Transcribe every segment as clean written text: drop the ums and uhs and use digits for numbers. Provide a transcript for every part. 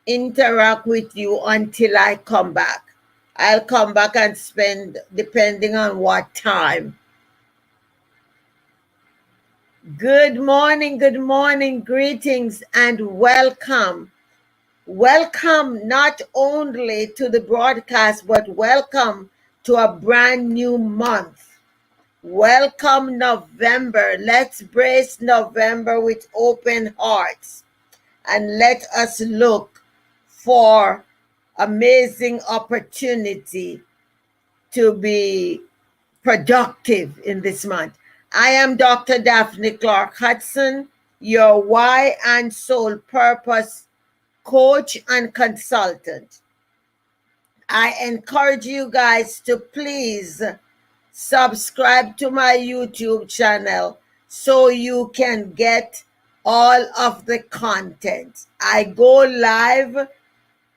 interact with you until I come back. I'll come back and spend, depending on what time. Good morning, greetings, and welcome. Welcome not only to the broadcast, but welcome to a brand new month. Welcome November. Let's brace November with open hearts and let us look for amazing opportunity to be productive in this month. I am Dr. Daphne Clarke-Hudson, your Why and Soul Purpose coach and consultant. I encourage you guys to please subscribe to my YouTube channel so you can get all of the content. I go live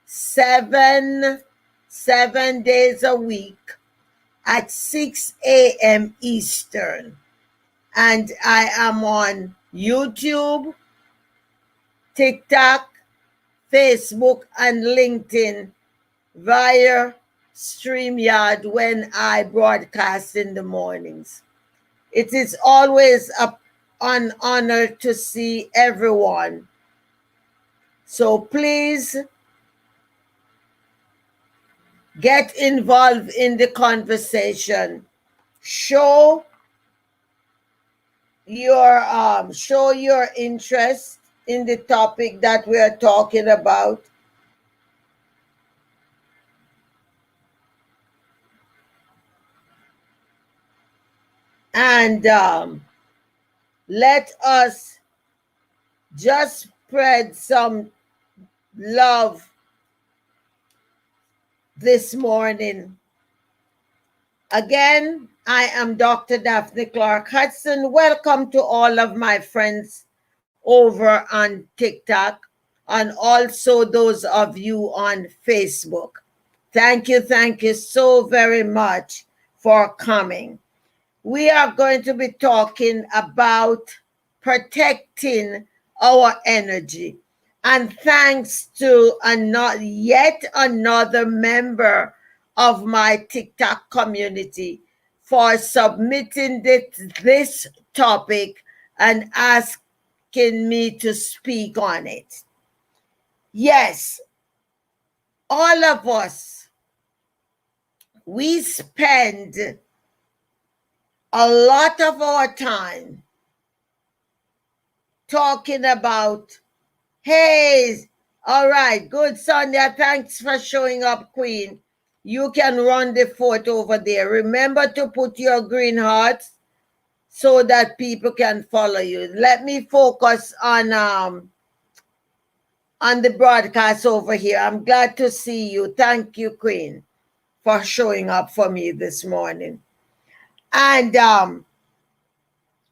seven days a week at 6 a.m. Eastern. And I am on YouTube, TikTok, Facebook, and LinkedIn via StreamYard when I broadcast in the mornings. It is always an honor to see everyone. So please get involved in the conversation. Show your interest in the topic that we are talking about. And let us just spread some love this morning. Again, I am Dr. Daphne Clarke-Hudson. Welcome to all of my friends over on TikTok and also those of you on Facebook. Thank you so very much for coming. We are going to be talking about protecting our energy. And thanks to yet another member of my TikTok community for submitting this topic and asking me to speak on it. Yes, all of us, we spend a lot of our time talking about, hey, all right, good Sonia, thanks for showing up, Queen. You can run the fort over there. Remember to put your green hearts so that people can follow you. Let me focus on the broadcast over here. I'm glad to see you. Thank you, Queen, for showing up for me this morning. And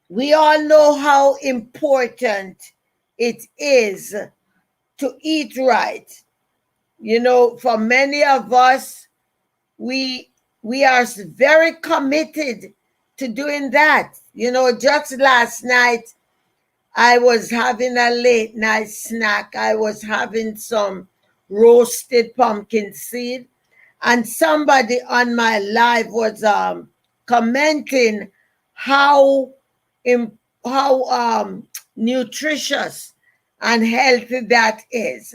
we all know how important it is to eat right. You know, for many of us, we are very committed to doing that. You know, just last night, I was having a late night snack. I was having some roasted pumpkin seed, and somebody on my live was commenting how nutritious and healthy that is.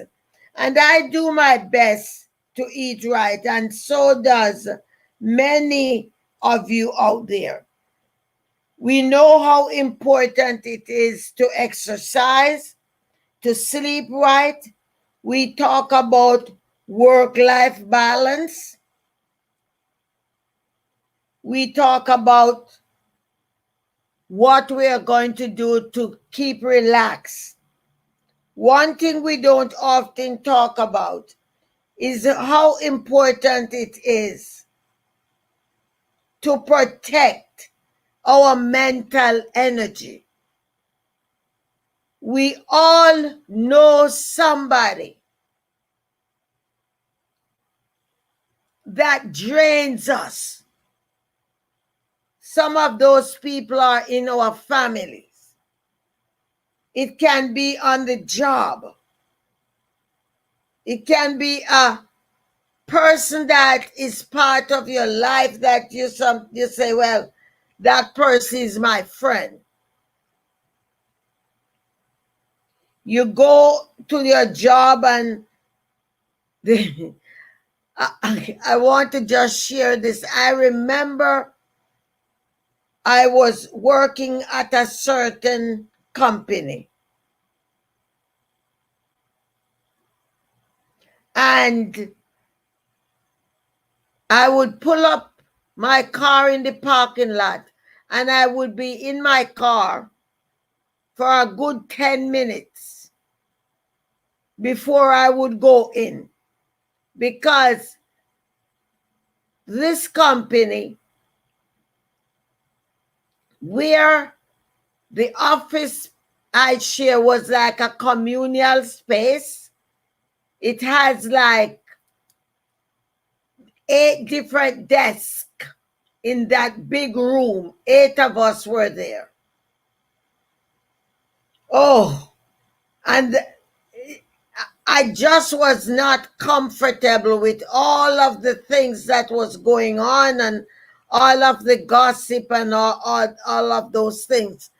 And I do my best to eat right, and so does many of you out there. We know how important it is to exercise, to sleep right. We talk about work-life balance. We talk about what we are going to do to keep relaxed. One thing we don't often talk about is how important it is to protect our mental energy. We all know somebody that drains us. Some of those people are in our families. It can be on the job. It can be a person that is part of your life that you say, well, that person is my friend. You go to your job and I want to just share this. I remember I was working at a certain company, and I would pull up my car in the parking lot, and I would be in my car for a good 10 minutes before I would go in, because this company, where the office I share was like a communal space. It has like 8 different desks in that big room. 8 of us were there. Oh, and I just was not comfortable with all of the things that was going on and all of the gossip and all of those things.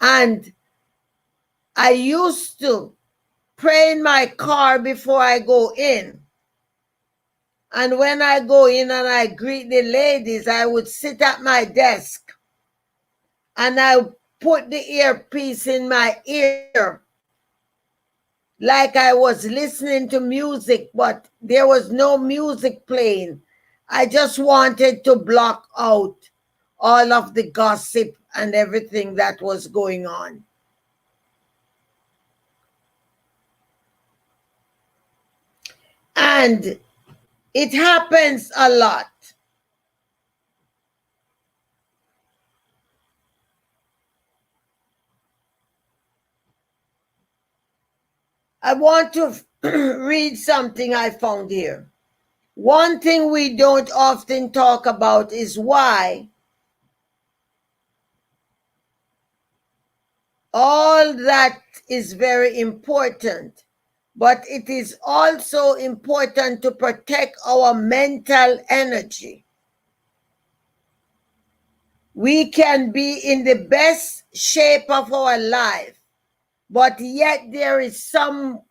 And I used to pray in my car before I go in. And when I go in and I greet the ladies, I would sit at my desk and I put the earpiece in my ear like I was listening to music, but there was no music playing. I just wanted to block out all of the gossip and everything that was going on. And it happens a lot. I want to read something I found here. One thing we don't often talk about is why all that is very important, but it is also important to protect our mental energy. We can be in the best shape of our life, but yet there is something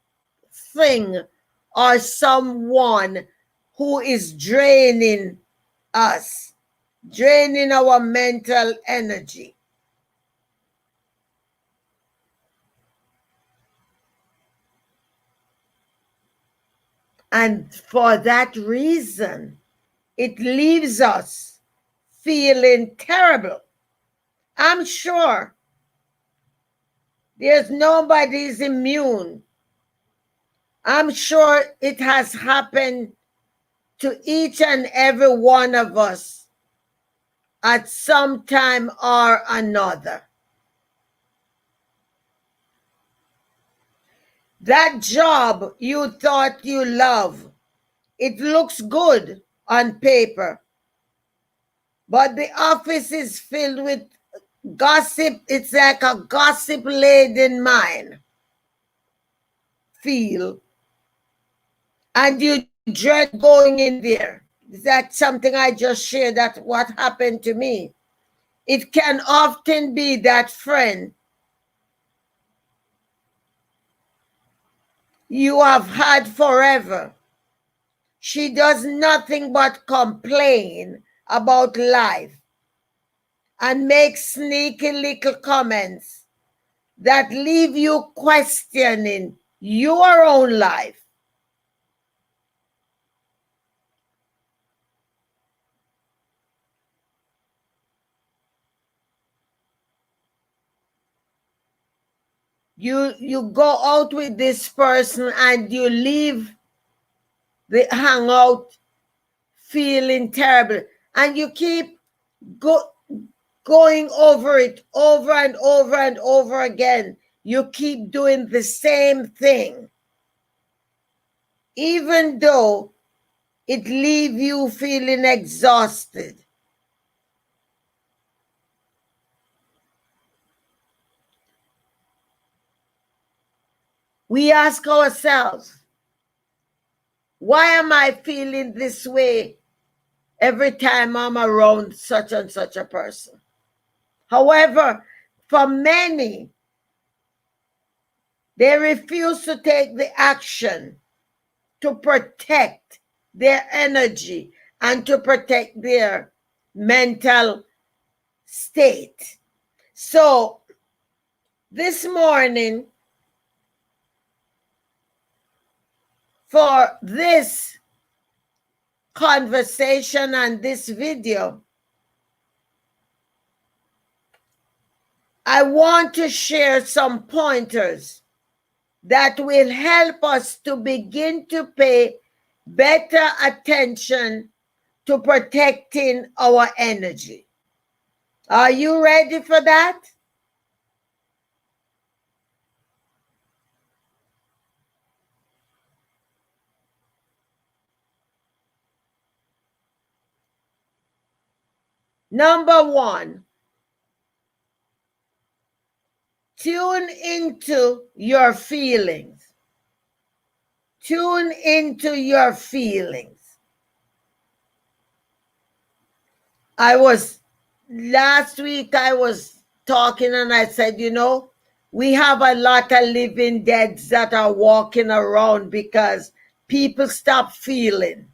or someone who is draining us, draining our mental energy. And for that reason, it leaves us feeling terrible. I'm sure there's nobody's immune. I'm sure it has happened to each and every one of us at some time or another. That job you thought you love, it looks good on paper, but the office is filled with gossip. It's like a gossip laden mine feel, and you dread going in there. That's something I just shared, that what happened to me. It can often be that friend you have had forever. She does nothing but complain about life and make sneaky little comments that leave you questioning your own life. You go out with this person and you leave the hangout feeling terrible, and you keep going over it over and over and over again. You keep doing the same thing, even though it leaves you feeling exhausted. We ask ourselves, Why am I feeling this way every time I'm around such and such a person? However, for many, they refuse to take the action to protect their energy and to protect their mental state. So this morning, for this conversation and this video, I want to share some pointers that will help us to begin to pay better attention to protecting our energy. Are you ready for that? Number one, tune into your feelings. Tune into your feelings. Last week I was talking and I said, we have a lot of living deads that are walking around because people stop feeling.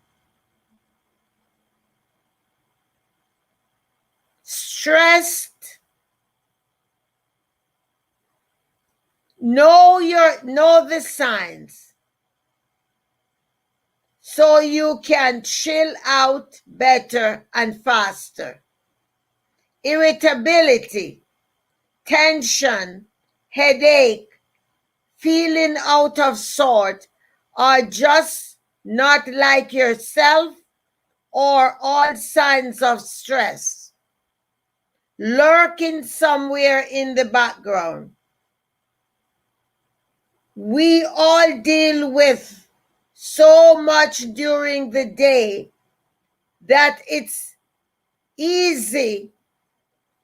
Stressed. Know the signs so you can chill out better and faster. Irritability, tension, headache, feeling out of sort are just not like yourself or all signs of stress lurking somewhere in the background. We all deal with so much during the day that it's easy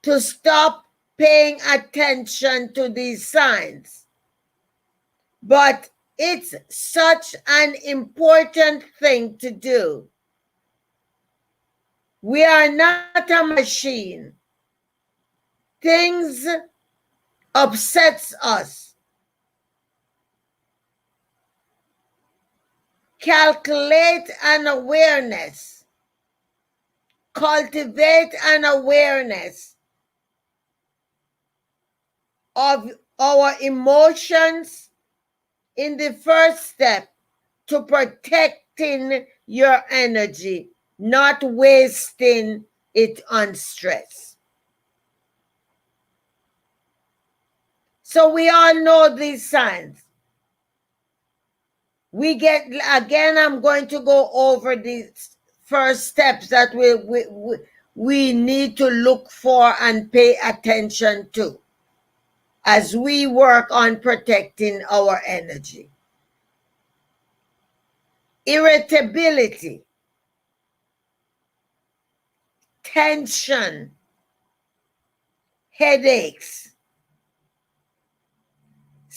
to stop paying attention to these signs. But it's such an important thing to do. We are not a machine. Things upsets us. Calculate an awareness. Cultivate an awareness of our emotions in the first step to protecting your energy, not wasting it on stress. So we all know these signs. I'm going to go over these first steps that we need to look for and pay attention to as we work on protecting our energy. Irritability, tension, headaches.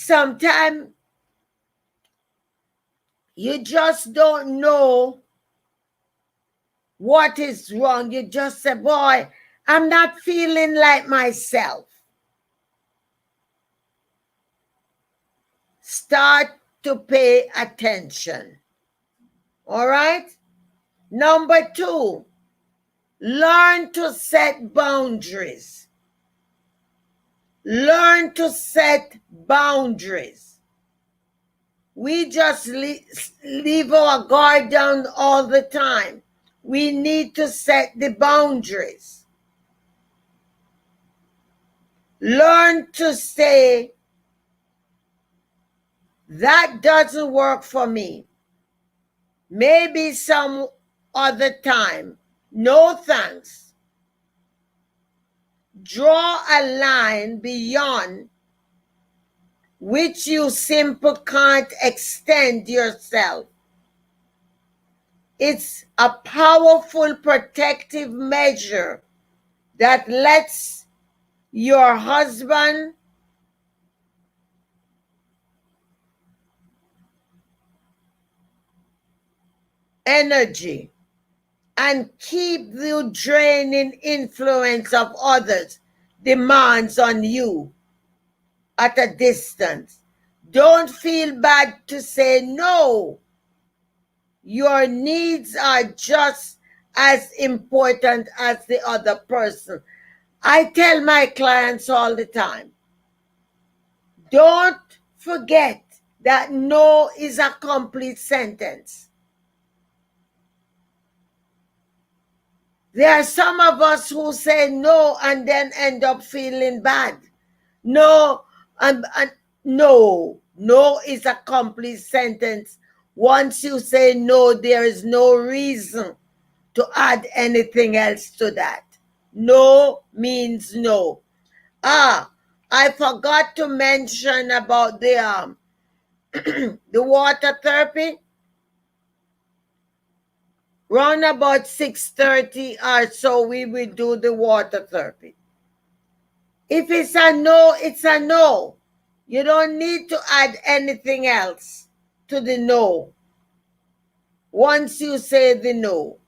Sometimes you just don't know what is wrong. You just say, boy, I'm not feeling like myself. Start to pay attention. All right? Number 2, learn to set boundaries. Learn to set boundaries. We just leave our guard down all the time. We need to set the boundaries. Learn to say, that doesn't work for me. Maybe some other time. No thanks. Draw a line beyond which you simply can't extend yourself. It's a powerful protective measure that lets your husband energy and keep the draining influence of others' demands on you at a distance. Don't feel bad to say no. Your needs are just as important as the other person. I tell my clients all the time, don't forget that no is a complete sentence. There are some of us who say no and then end up feeling bad. No, and no. No is a complete sentence. Once you say no, there is no reason to add anything else to that. No means no. I forgot to mention about the the water therapy. Round about 6:30 or so, we will do the water therapy. If it's a no, it's a no. You don't need to add anything else to the no. Once you say the no.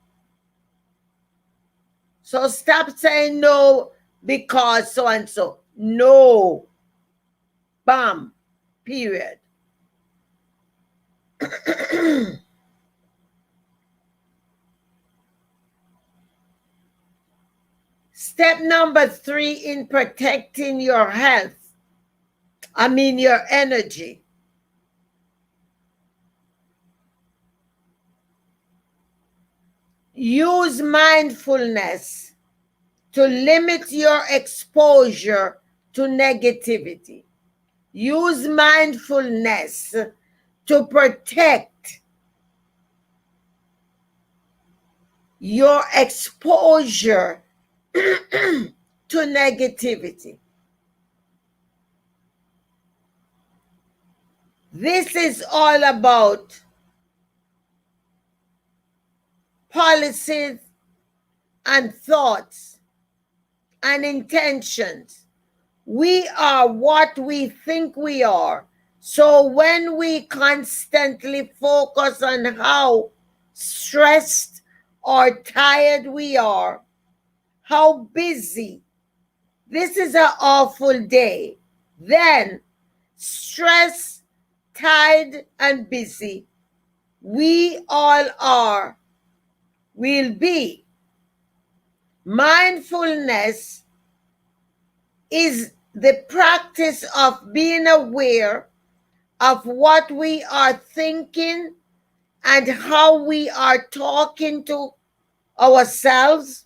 So stop saying no because so and so. No. Bam. Period. Step number 3 in protecting your health. Your energy. Use mindfulness to limit your exposure to negativity. Use mindfulness to protect your exposure to negativity. This is all about policies and thoughts and intentions. We are what we think we are. So when we constantly focus on how stressed or tired we are, how busy, this is an awful day, then stressed, tired, and busy, we all are, will be. Mindfulness is the practice of being aware of what we are thinking and how we are talking to ourselves,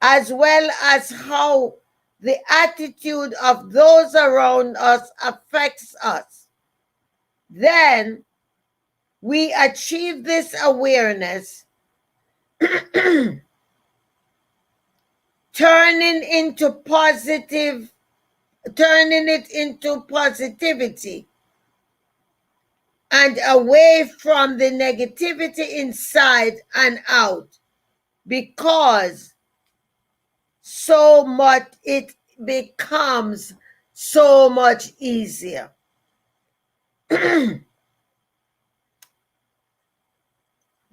as well as how the attitude of those around us affects us. Then we achieve this awareness, turning it into positivity and away from the negativity inside and out, because so much it becomes so much easier.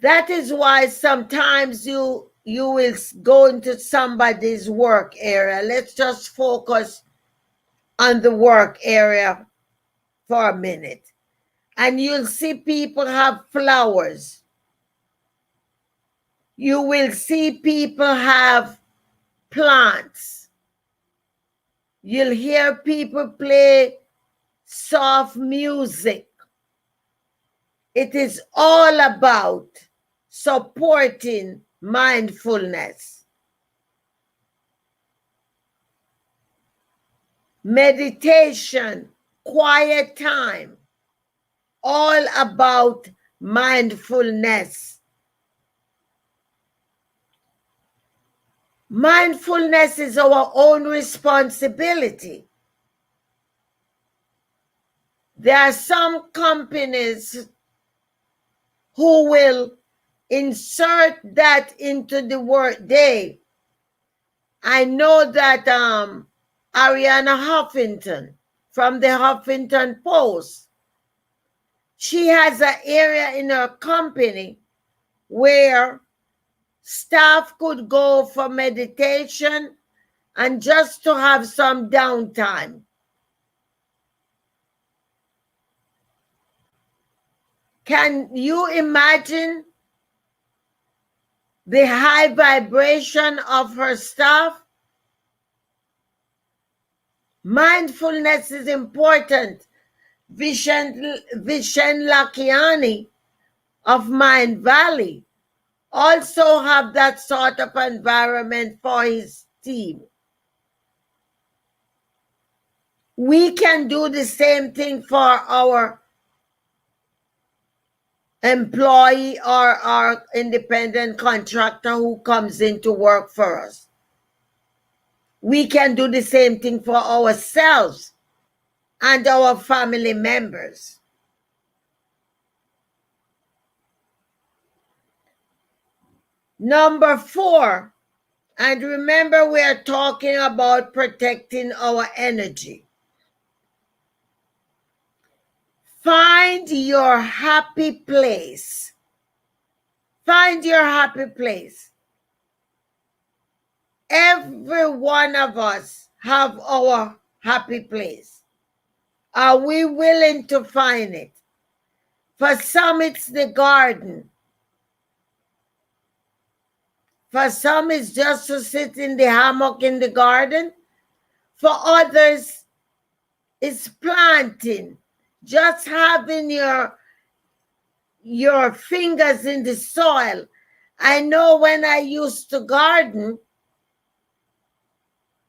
That is why sometimes you will go into somebody's work area. Let's just focus on the work area for a minute. And you'll see people have flowers. You will see people have plants. You'll hear people play soft music. It is all about supporting mindfulness. Meditation, quiet time, all about mindfulness. Mindfulness is our own responsibility. There are some companies who will insert that into the work day. I know that Ariana Huffington from the Huffington Post, she has an area in her company where staff could go for meditation and just to have some downtime. Can you imagine the high vibration of her staff? Mindfulness is important. Vishen Lakiani of Mind Valley also have that sort of environment for his team. We can do the same thing for our employee or our independent contractor who comes in to work for us. We can do the same thing for ourselves and our family members. Number 4, and remember we are talking about protecting our energy. Find your happy place. Find your happy place. Every one of us have our happy place. Are we willing to find it? For some, it's the garden. For some, it's just to sit in the hammock in the garden. For others, it's planting. Just having your fingers in the soil. I know when I used to garden,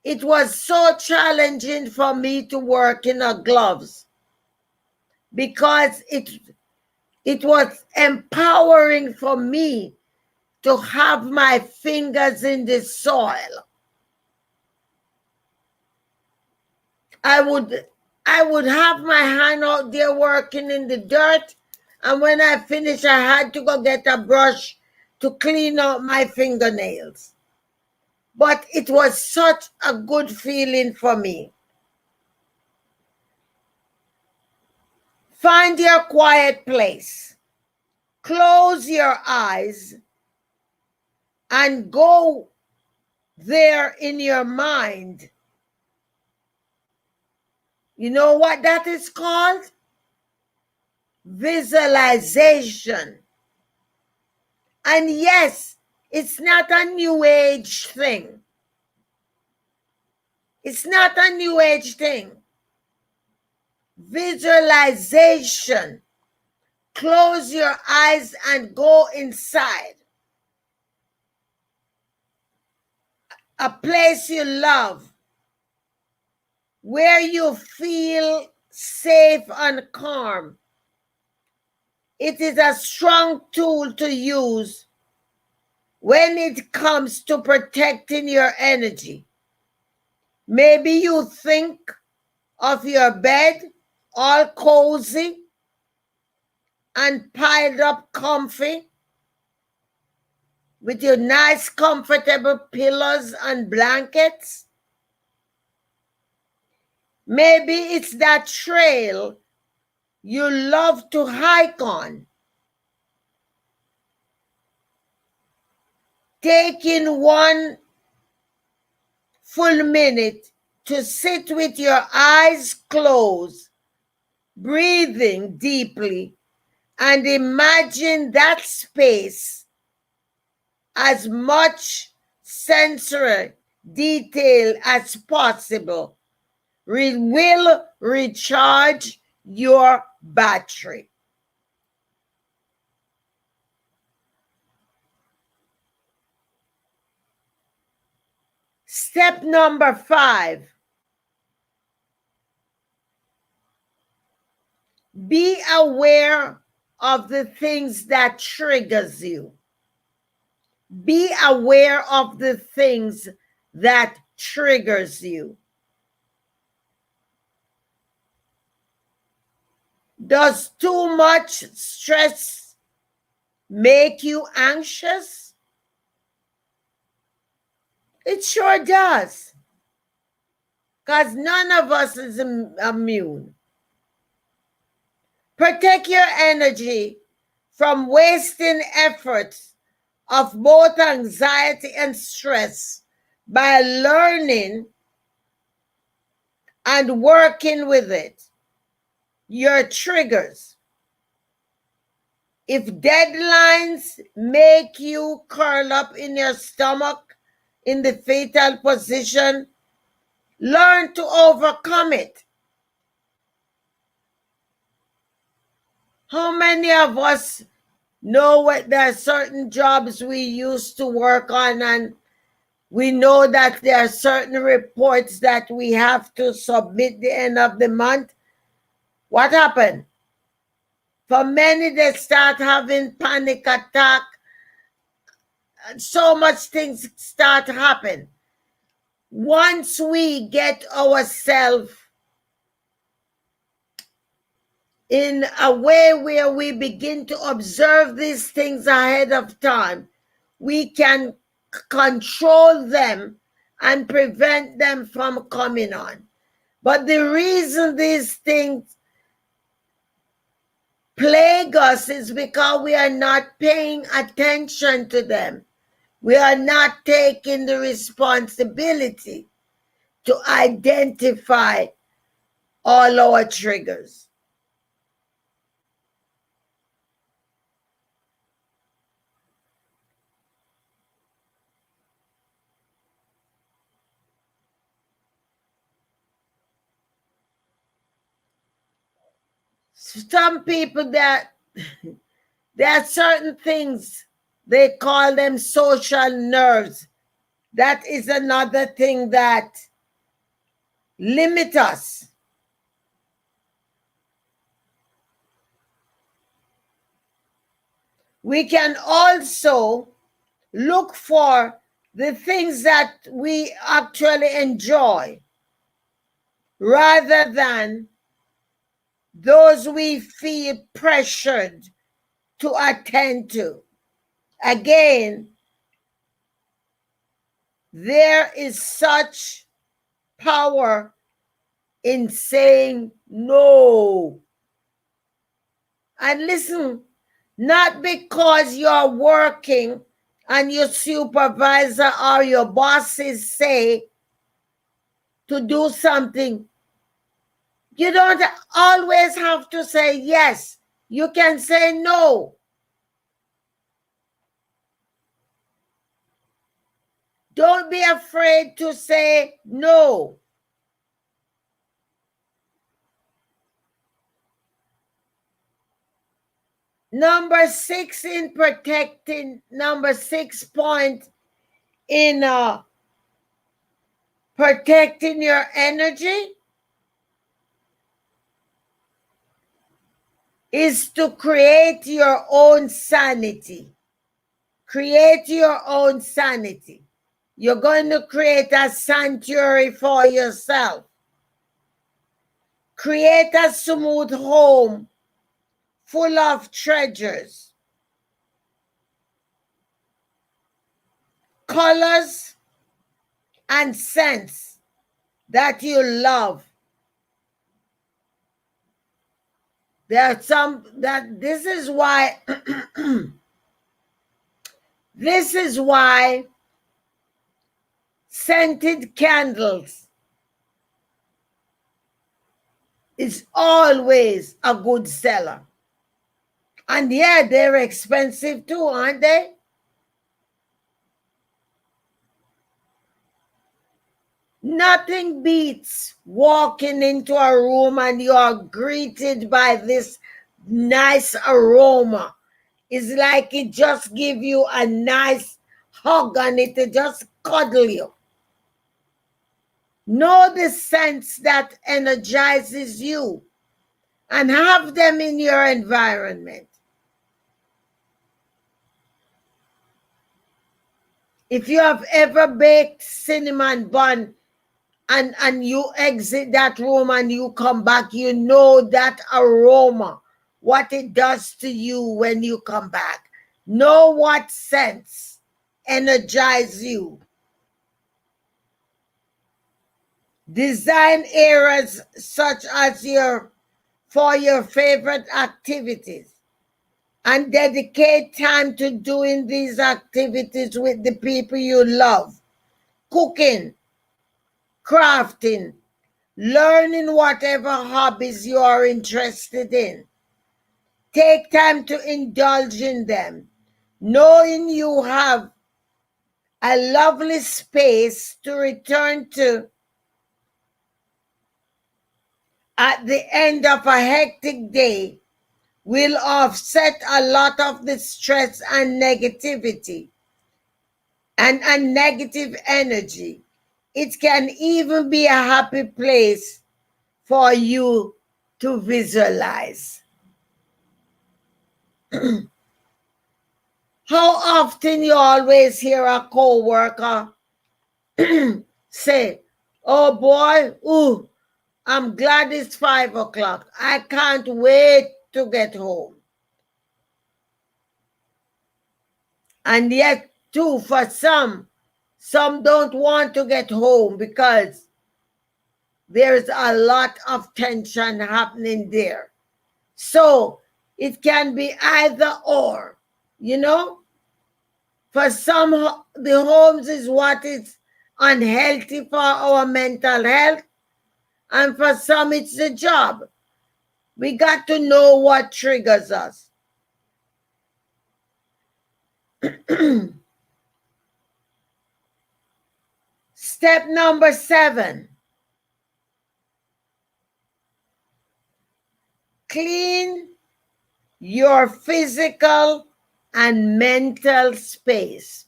it was so challenging for me to work in gloves because it was empowering for me to have my fingers in the soil. I would have my hand out there working in the dirt, and when I finished, I had to go get a brush to clean out my fingernails. But it was such a good feeling for me. Find your quiet place. Close your eyes and go there in your mind. You know what that is called? Visualization. And yes, it's not a new age thing. It's not a new age thing. Visualization. Close your eyes and go inside. A place you love, where you feel safe and calm. It is a strong tool to use when it comes to protecting your energy. Maybe you think of your bed all cozy and piled up comfy with your nice comfortable pillows and blankets. Maybe it's that trail you love to hike on. Taking one full minute to sit with your eyes closed, breathing deeply, and imagine that space as much sensory detail as possible will recharge your battery. Step number 5. Be aware of the things that triggers you. Be aware of the things that triggers you. Does too much stress make you anxious? It sure does. Because none of us is immune. Protect your energy from wasting efforts of both anxiety and stress by learning and working with it. Your triggers. If deadlines make you curl up in your stomach in the fetal position, learn to overcome it. How many of us know what there are certain jobs we used to work on, and we know that there are certain reports that we have to submit the end of the month? What happened? For many, they start having panic attack. So much things start to happen. Once we get ourselves in a way where we begin to observe these things ahead of time, we can control them and prevent them from coming on. But the reason these things plague us is because we are not paying attention to them. We are not taking the responsibility to identify all our triggers. Some people that there are certain things, they call them social nerves. That is another thing that limit us. We can also look for the things that we actually enjoy rather than those we feel pressured to attend to. Again, there is such power in saying no. And listen, not because you're working and your supervisor or your bosses say to do something, you don't always have to say yes. You can say no. Don't be afraid to say no. Number 6 in protecting, number 6 point in protecting your energy is to create your own sanity. Create your own sanity. You're going to create a sanctuary for yourself. Create a smooth home full of treasures, colors, and scents that you love. There are some that this is why this is why scented candles is always a good seller. And yeah, they're expensive too, aren't they? Nothing beats walking into a room and you are greeted by this nice aroma. It's like it just gives you a nice hug and it just cuddle you. Know the scents that energizes you and have them in your environment. If you have ever baked cinnamon bun and you exit that room and you come back, you know that aroma, what it does to you when you come back. Know what scents energize you. Design areas such as for your favorite activities. and dedicate time to doing these activities with the people you love. Cooking, crafting, learning whatever hobbies you are interested in. Take time to indulge in them, knowing you have a lovely space to return to at the end of a hectic day will offset a lot of the stress and negativity and negative energy. It can even be a happy place for you to visualize. How often you always hear a co-worker say, "Oh boy, ooh, I'm glad it's 5 o'clock. I can't wait to get home." And yet, too, for some don't want to get home because there's a lot of tension happening there. So it can be either or, you know? For some, the homes is what is unhealthy for our mental health, and for some, it's the job. We got to know what triggers us. Step number 7. Clean your physical and mental space.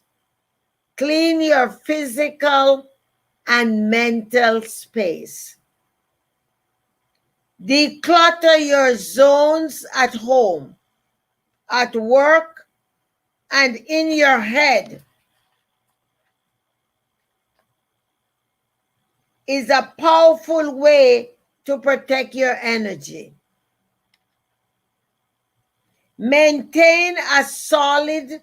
Clean your physical and mental space. Declutter your zones at home, at work, and in your head is a powerful way to protect your energy. Maintain a solid,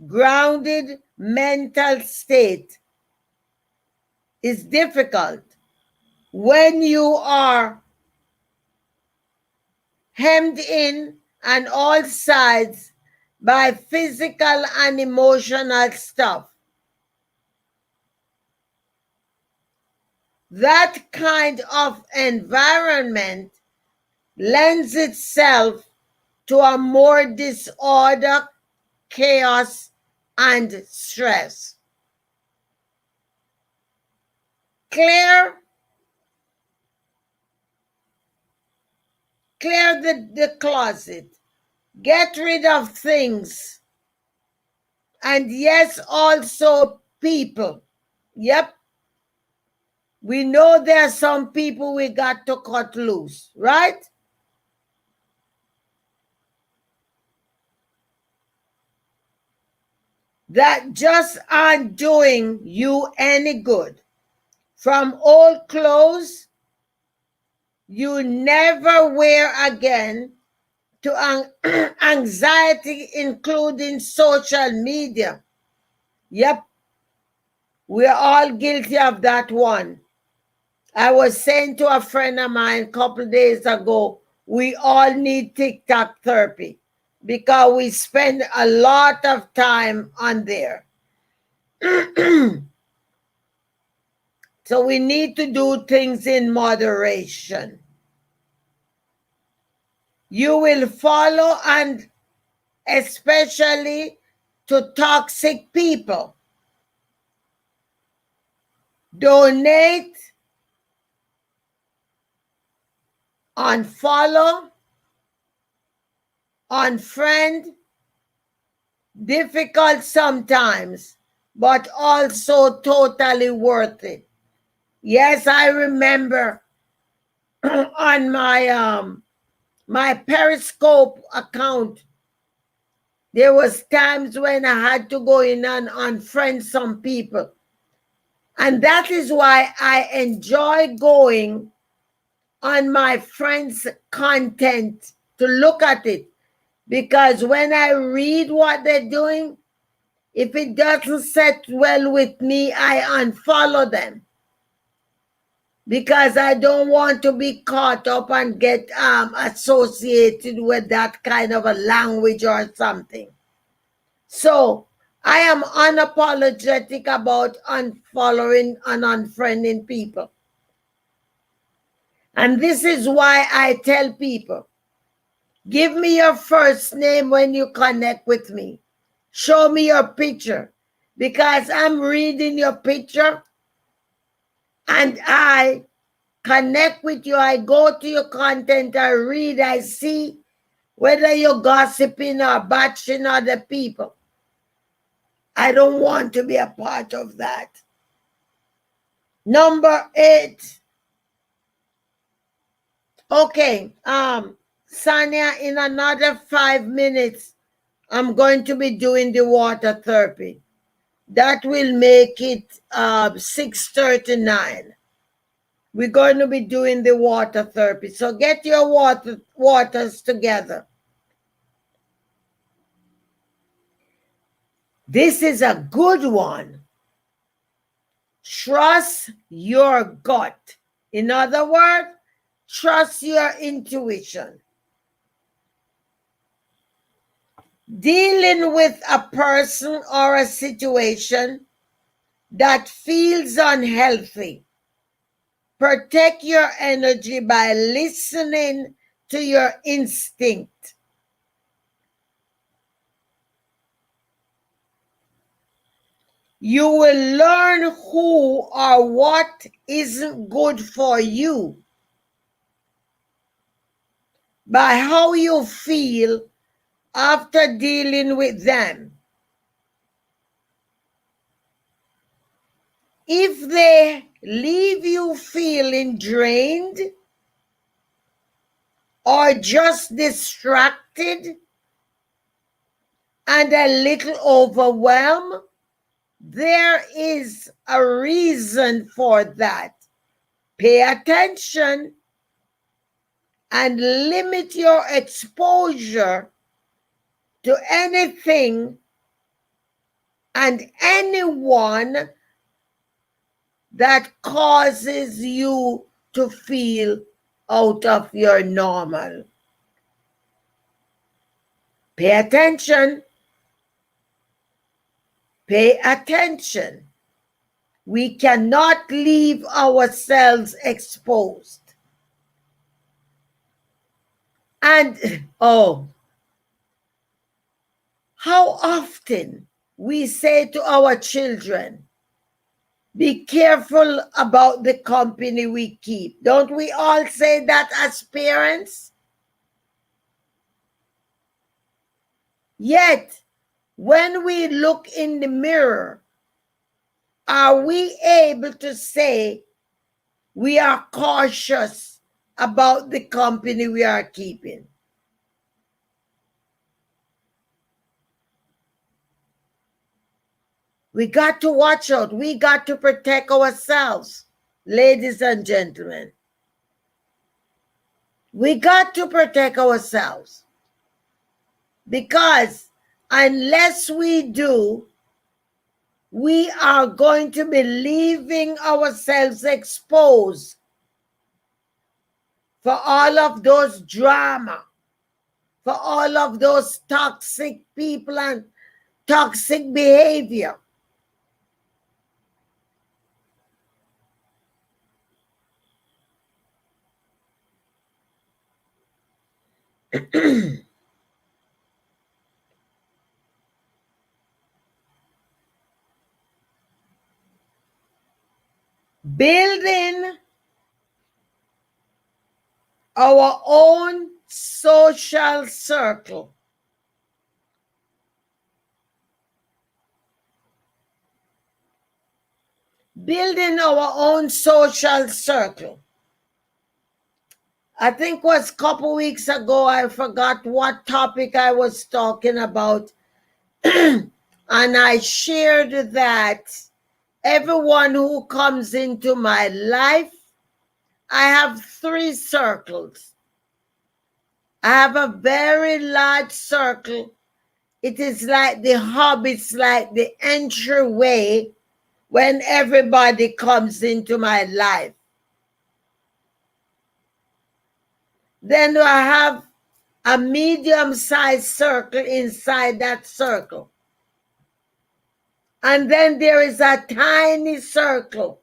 grounded mental state is difficult when you are hemmed in on all sides by physical and emotional stuff. That kind of environment lends itself to a more disorder, chaos, and stress. Clear the closet. Get rid of things. And yes, also people. Yep. We know there are some people we got to cut loose, right? That just aren't doing you any good. From old clothes you never wear again to anxiety, including social media. Yep, we're all guilty of that one. I was saying to a friend of mine a couple days ago, we all need TikTok therapy because we spend a lot of time on there. So we need to do things in moderation. You will follow, and especially to toxic people. Donate, unfollow, unfriend. Difficult sometimes, but also totally worth it. Yes, I remember on my Periscope account, there was times when I had to go in and unfriend some people. And that is why I enjoy going on my friends' content to look at it. Because when I read what they're doing, if it doesn't set well with me, I unfollow them. because I don't want to be caught up and get associated with that kind of a language or something. So I am unapologetic about unfollowing and unfriending people. And this is why I tell people, give me your first name when you connect with me. Show me your picture, because I'm reading your picture and I connect with you. I go to your content, I read, I see whether you're gossiping or batching other people. I don't want to be a part of that. Number 8. Okay, Sanya, in another 5 minutes, I'm going to be doing the water therapy. That will make it 6:39. We're going to be doing the water therapy. So get your waters together. This is a good one. Trust your gut. In other words, trust your intuition. Dealing with a person or a situation that feels unhealthy. Protect your energy by listening to your instinct. You will learn who or what isn't good for you by how you feel after dealing with them. If they leave you feeling drained or just distracted and a little overwhelmed, there is a reason for that. Pay attention and limit your exposure to anything and anyone that causes you to feel out of your normal. Pay attention. Pay attention. We cannot leave ourselves exposed. And, how often we say to our children, be careful about the company we keep. Don't we all say that as parents? Yet, when we look in the mirror, are we able to say we are cautious about the company we are keeping? We got to watch out. We got to protect ourselves, ladies and gentlemen. We got to protect ourselves, because unless we do, we are going to be leaving ourselves exposed for all of those drama, for all of those toxic people and toxic behavior. Building our own social circle. Building our own social circle. I think it was a couple weeks ago, I forgot what topic I was talking about. And I shared that everyone who comes into my life, I have 3 circles. I have a very large circle. It is like the hub, it's like the entryway when everybody comes into my life. Then I have a medium-sized circle inside that circle. And then there is a tiny circle.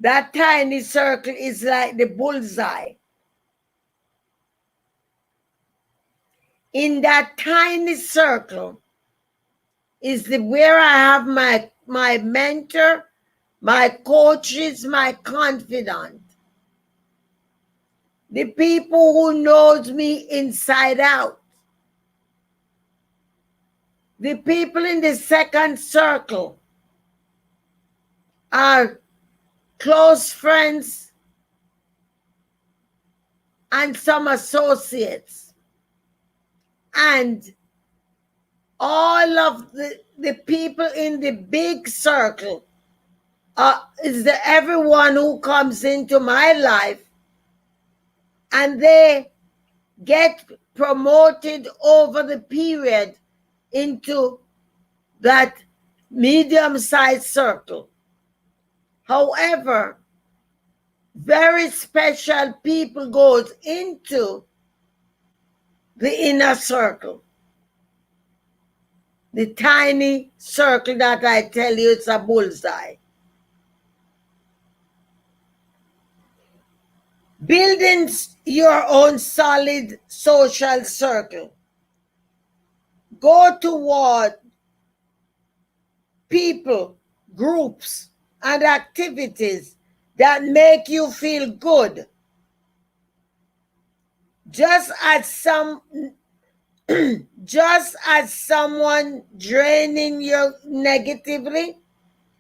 That tiny circle is like the bullseye. In that tiny circle is where I have my mentor, my coaches, my confidant. The people who knows me inside out. The people in the second circle are close friends and some associates. And all of the people in the big circle is everyone who comes into my life, and they get promoted over the period into that medium-sized circle. However, very special people goes into the inner circle. The tiny circle that I tell you, it's a bullseye. Building your own solid social circle. Go toward people, groups, and activities that make you feel good. Just as someone draining you negatively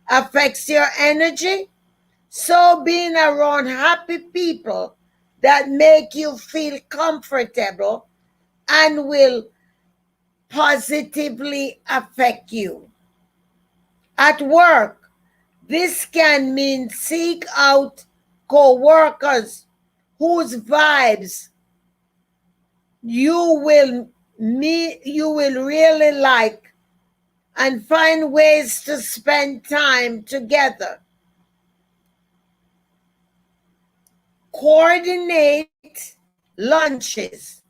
affects your energy, so being around happy people that make you feel comfortable and will positively affect you. At work, this can mean seek out co-workers whose vibes you will really like, and find ways to spend time together. Coordinate lunches,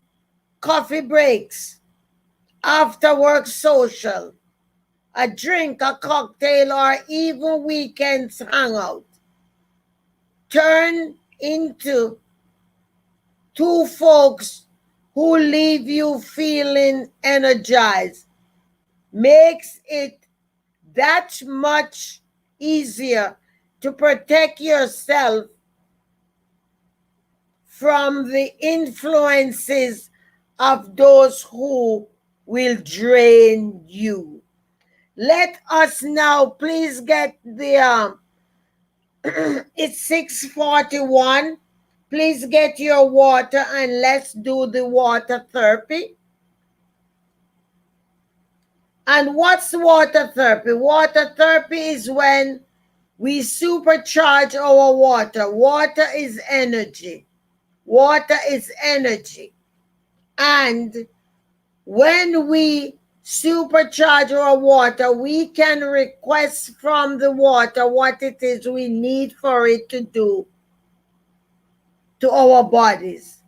coffee breaks, after work social, a drink, a cocktail, or even weekends hangout. Turn into two folks who leave you feeling energized. Makes it that much easier to protect yourself from the influences of those who will drain you. Let us now please get the it's 6:41. Please get your water and let's do the water therapy. And what's water therapy? Water therapy is when we supercharge our water. Water is energy. Water is energy. And when we supercharge our water, we can request from the water what it is we need for it to do to our bodies.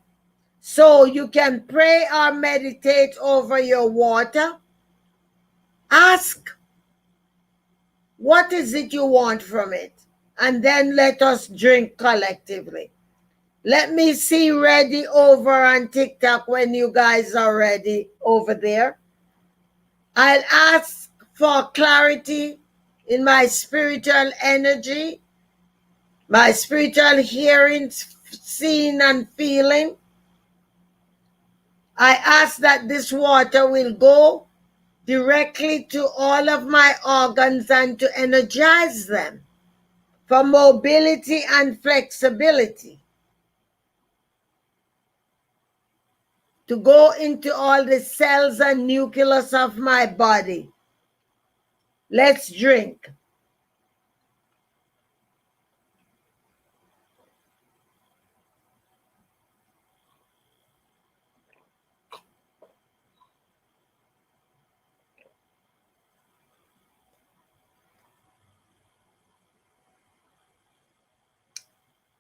So you can pray or meditate over your water. Ask, what is it you want from it? And then let us drink collectively. Let me see ready over on TikTok when you guys are ready over there. I'll ask for clarity in my spiritual energy, my spiritual hearing, seeing, and feeling. I ask that this water will go directly to all of my organs and to energize them for mobility and flexibility, to go into all the cells and nucleus of my body. Let's drink.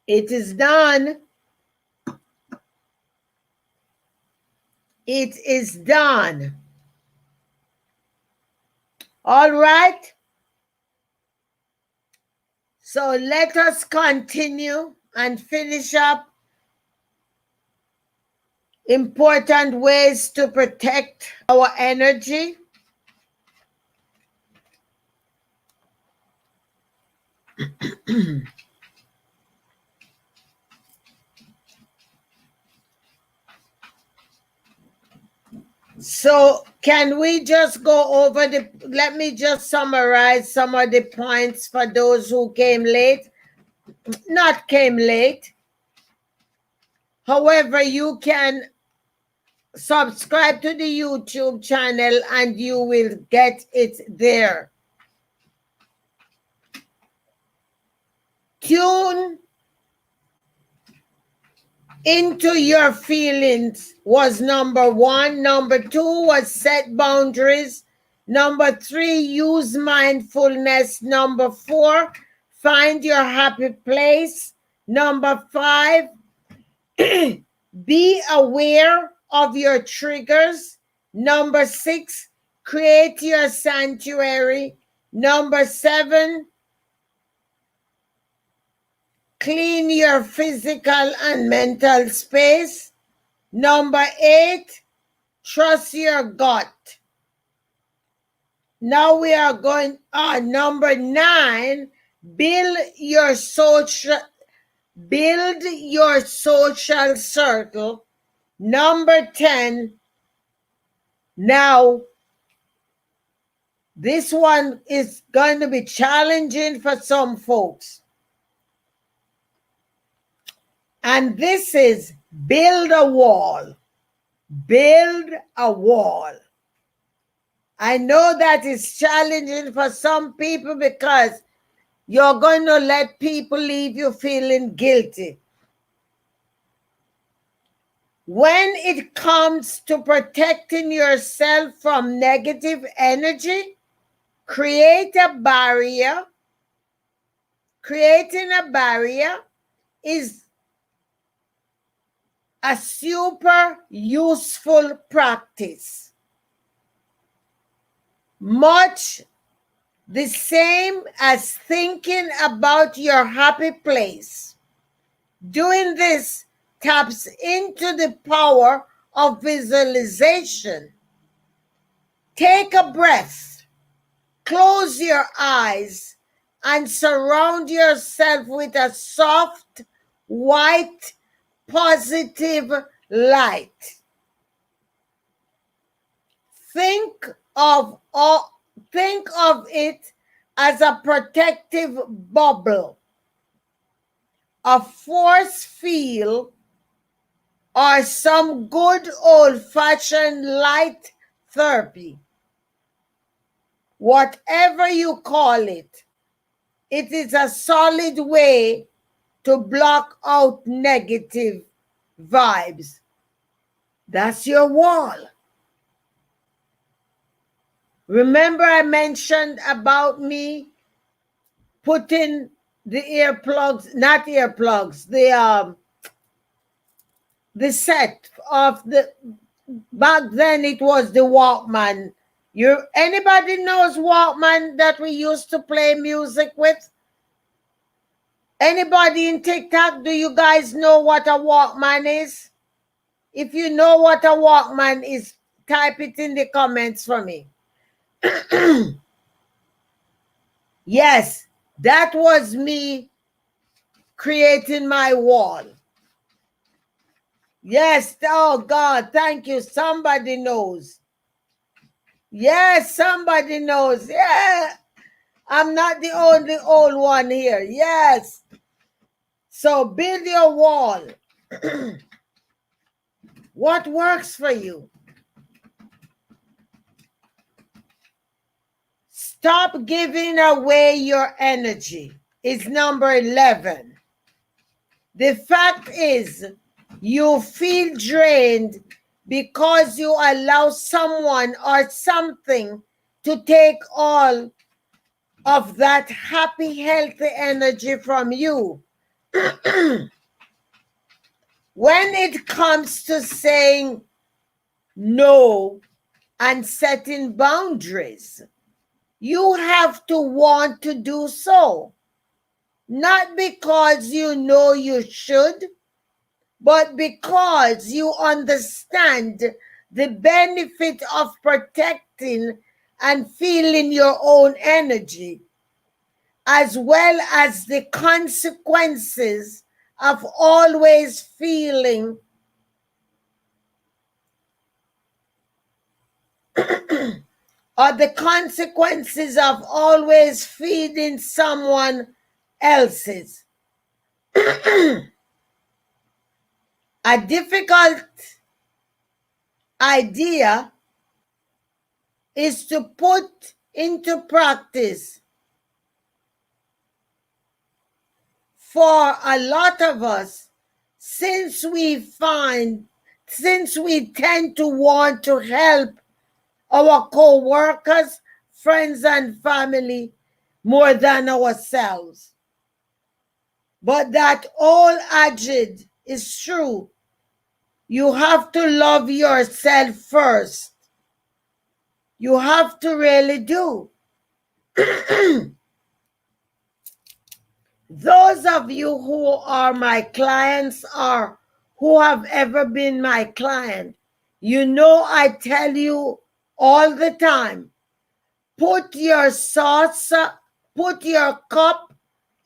It is done. It is done. All right. So let us continue and finish up important ways to protect our energy. So can we just go over let me just summarize some of the points for those who came late. Not came late. However, you can subscribe to the YouTube channel and you will get it there. Tune into your feelings was number 1. Number 2 was set boundaries. Number 3, use mindfulness. Number 4, find your happy place. Number 5, be aware of your triggers. Number 6, create your sanctuary. Number 7, clean your physical and mental space. Number 8, trust your gut. Now we are going on number 9, build your social circle. Number 10, now this one is going to be challenging for some folks. And this is build a wall. Build a wall. I know that is challenging for some people because you're going to let people leave you feeling guilty. When it comes to protecting yourself from negative energy, create a barrier. Creating a barrier is a super useful practice. Much the same as thinking about your happy place. Doing this taps into the power of visualization. Take a breath, close your eyes, and surround yourself with a soft, white, positive light. Think of it as a protective bubble, a force field, or some good old-fashioned light therapy. Whatever you call it, it is a solid way to block out negative vibes. That's your wall. Remember I mentioned about me putting the earplugs, not earplugs, the set of the, back then it was the Walkman. Anybody knows Walkman that we used to play music with? Anybody in TikTok, do you guys know what a Walkman is? If you know what a Walkman is, type it in the comments for me. Yes, that was me creating my wall. Yes, oh God, thank you. Somebody knows. Yes, somebody knows. Yeah, I'm not the only old one here. Yes. So build your wall. What works for you? Stop giving away your energy is number 11. The fact is, you feel drained because you allow someone or something to take all of that happy, healthy energy from you. When it comes to saying no, and setting boundaries. You have to want to do so, not because you know you should, but because you understand the benefit of protecting and feeling your own energy, as well as the consequences of always feeling or the consequences of always feeding someone else's. A difficult idea is to put into practice for a lot of us, since we tend to want to help our co-workers, friends, and family more than ourselves. But that old adage is true. You have to love yourself first. You have to really do. Those of you who are my clients or who have ever been my client, you know I tell you all the time, put your cup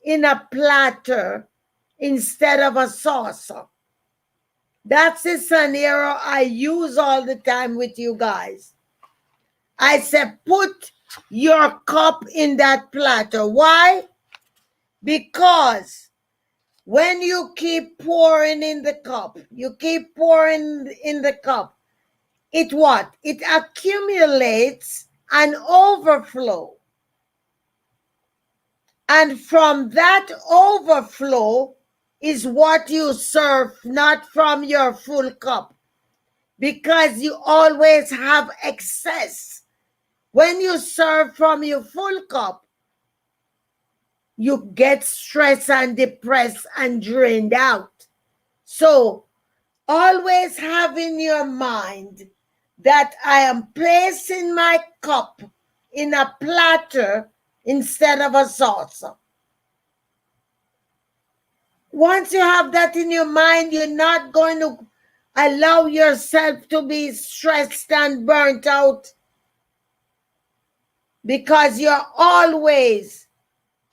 in a platter instead of a saucer. That's a scenario I use all the time with you guys. I said, put your cup in that platter. Why? Because when you keep pouring in the cup, it what? It accumulates and overflow. And from that overflow is what you serve, not from your full cup. Because you always have excess. When you serve from your full cup, you get stressed and depressed and drained out. So always have in your mind that I am placing my cup in a platter instead of a saucer. Once you have that in your mind, you're not going to allow yourself to be stressed and burnt out, because you're always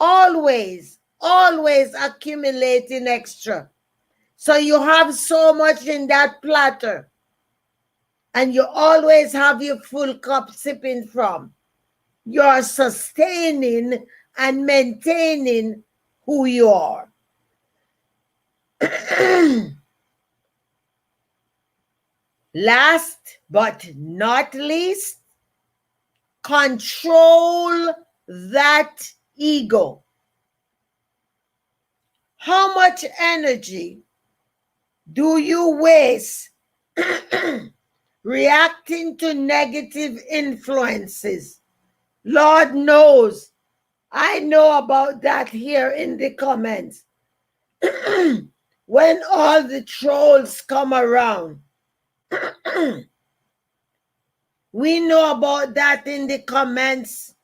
accumulating extra. So you have so much in that platter, and you always have your full cup sipping from. You're sustaining and maintaining who you are. Last but not least, control that ego. How much energy do you waste reacting to negative influences? Lord knows, I know about that here in the comments. When all the trolls come around, we know about that in the comments.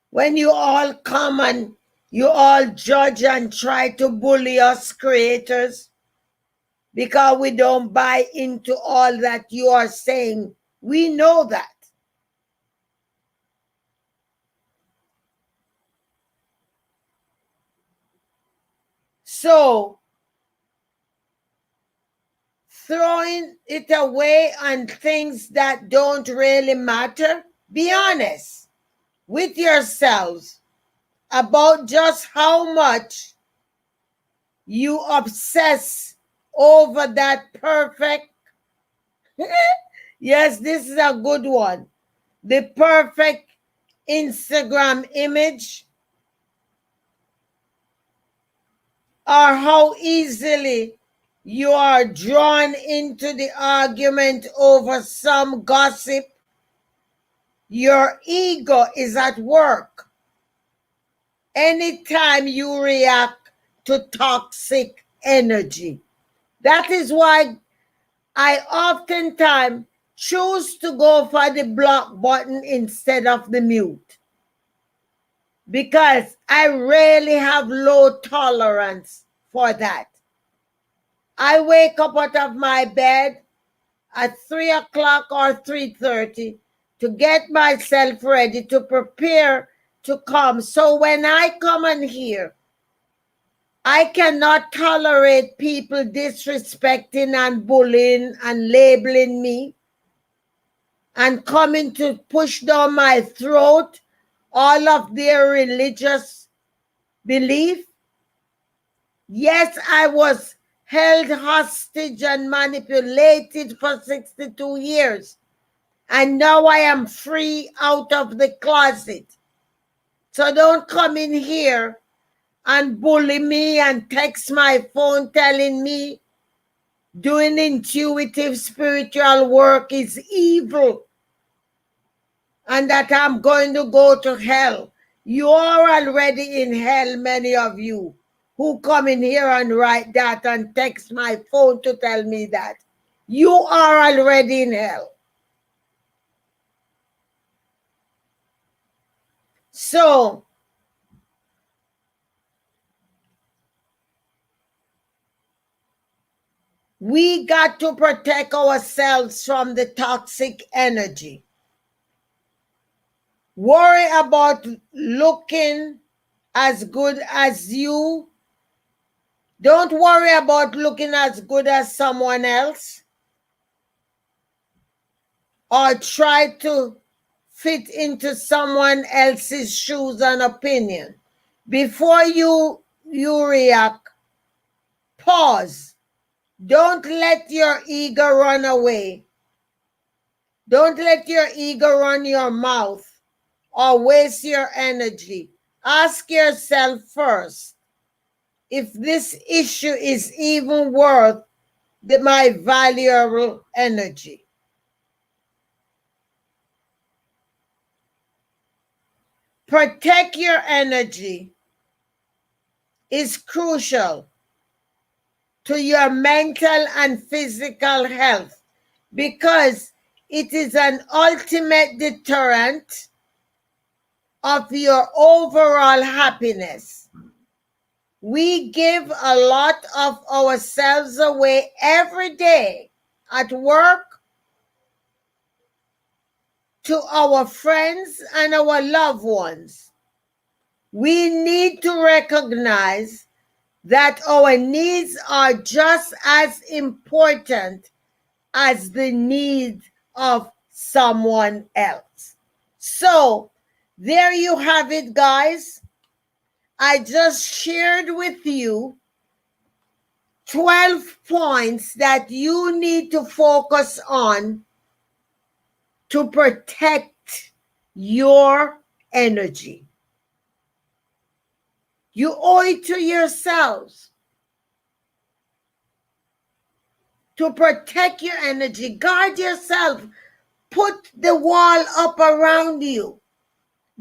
When you all come and you all judge and try to bully us creators because we don't buy into all that you are saying. We know that. So, throwing it away on things that don't really matter, be honest with yourselves about just how much you obsess over that perfect, yes, this is a good one, the perfect Instagram image, or how easily you are drawn into the argument over some gossip. Your ego is at work anytime you react to toxic energy. That is why I oftentimes choose to go for the block button instead of the mute, because I really have low tolerance for that. I wake up out of my bed at 3 o'clock or 3:30 to get myself ready to prepare to come. So when I come in here, I cannot tolerate people disrespecting and bullying and labeling me and coming to push down my throat all of their religious belief. Yes, I was held hostage and manipulated for 62 years. And now I am free out of the closet. So don't come in here and bully me and text my phone telling me doing intuitive spiritual work is evil and that I'm going to go to hell. You are already in hell, many of you who come in here and write that and text my phone to tell me that. You are already in hell. So, we got to protect ourselves from the toxic energy. Worry about looking as good as you. Don't worry about looking as good as someone else, or try to fit into someone else's shoes and opinion. Before you react, pause. Don't let your ego run away. Don't let your ego run your mouth or waste your energy. Ask yourself first if this issue is even worth my valuable energy. Protect your energy is crucial to your mental and physical health because it is an ultimate deterrent of your overall happiness. We give a lot of ourselves away every day at work, to our friends and our loved ones. We need to recognize that our needs are just as important as the needs of someone else. So, there you have it, guys. I just shared with you 12 points that you need to focus on to protect your energy. You owe it to yourselves to protect your energy. Guard yourself. Put the wall up around you.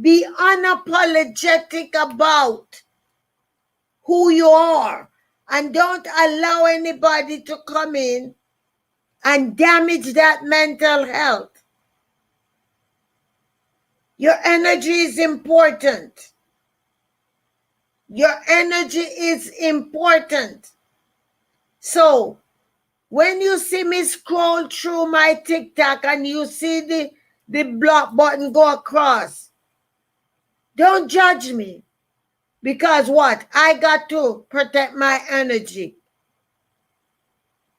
Be unapologetic about who you are. And don't allow anybody to come in and damage that mental health. Your energy is important. Your energy is important. So, when you see me scroll through my TikTok and you see the block button go across, don't judge me. Because what? I got to protect my energy.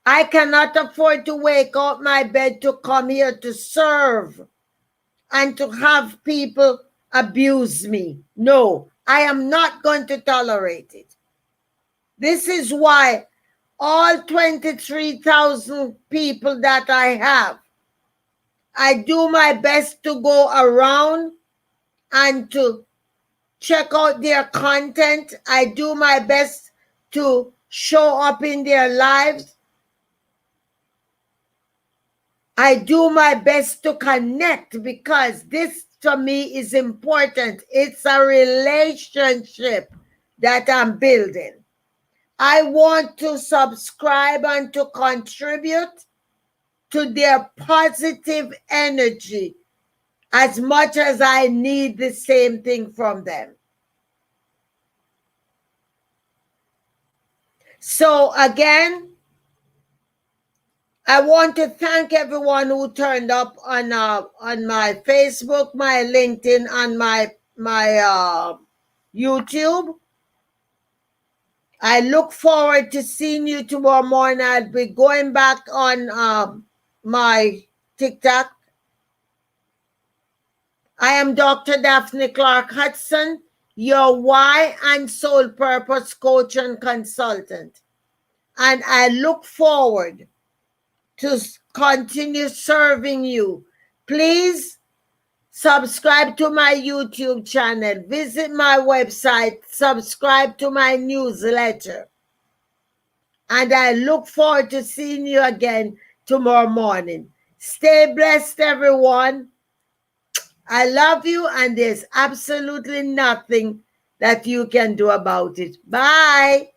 I cannot afford to wake up my bed to come here to serve and to have people abuse me. No, I am not going to tolerate it. This is why all 23,000 people that I have, I do my best to go around and to check out their content. I do my best to show up in their lives. I do my best to connect because this to me is important. It's a relationship that I'm building. I want to subscribe and to contribute to their positive energy as much as I need the same thing from them. So again, I want to thank everyone who turned up on my Facebook, my LinkedIn, and my YouTube. I look forward to seeing you tomorrow morning. I'll be going back on my TikTok. I am Dr. Daphne Clarke-Hudson, your why and soul purpose coach and consultant. And I look forward to continue serving you. Please subscribe to my YouTube channel. Visit my website. Subscribe to my newsletter. And I look forward to seeing you again tomorrow morning. Stay blessed, everyone. I love you, and there's absolutely nothing that you can do about it. Bye.